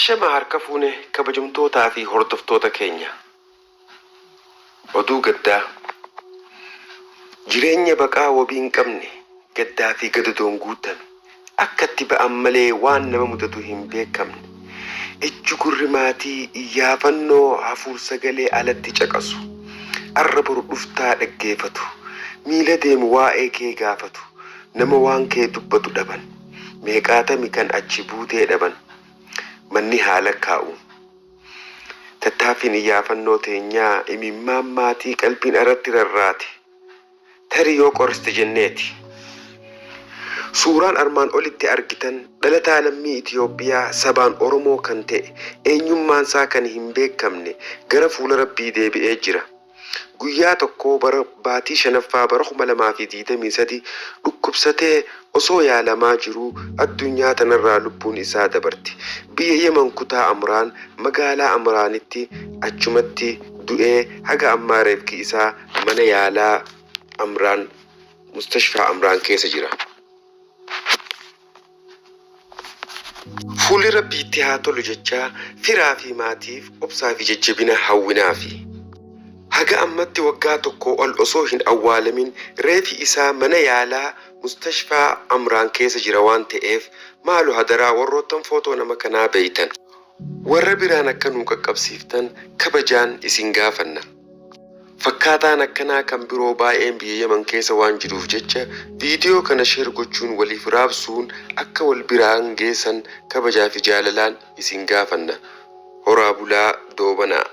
Ashama harka fuune kabajamtootaa fi hordoftoota keenya. Oduu gaddaa. Jireenya baqaa wabii hin qabne gaddaa fi gadadoon guutame akkatti ba'an malee waan nama mudatu hin beekamne. Ejju gurri maatii iyyaafannoo hafuur sagalee alatti caqasu. Arra boru dhuftaa dhaggeeffatu. Miila deemu waa'ee kee gaafatu. Nama waan kee dubbatu dhaban. Meeqaatami kan achi buutee dhaban. Manni haala kaa'u. Tattaaffiin iyyaafannoo teenyaa imimmaan maatii qalbiin irratti rarraate. Tarii yoo qoriste jenneeti. Suuraan armaan olitti argitan dhalataa lammii Itoophiyaa sabaan Oromoo kan ta'e eenyummaan isaa kan hin beekamne gara fuula Rabbii deebi'ee jira. Guyyaa tokko bara baatii 5ffaa bara 2023 dhukkubsatee osoo yaalamaa jiruu addunyaa tanarraa lubbuun isaa dabarti. Biyya Yemen kutaa Amraan magaalaa Amraanitti achumatti du'ee haga ammaa reefki isaa mana yaalaa Amraan mustashfaa Amraan keessa jira. Fuulli Rabbiitti haa tolu jechaa firaa fi maatiif obsaa fi jajjabina hawwinaafi. Haga ammatti waggaa tokko ol osoo hin awwaalamin reefi isaa mana yaalaa mustashfaa Amraan keessa jira waan ta'eef maalu hadaraa warroottan footoo nama kanaa beeytan. Warra biraan akka nuu qaqqabsiiftan kabajaan isin gaafanna. Fakkaataan akkanaa kan biroo baay'een biyya Yemen keessa waan jiruuf jecha viidiyoo kana sheer gochuun waliif raabsuun akka wal biraan geessan kabajaa fi jaalalaan isin gaafanna. Horaa bulaa doobanaa.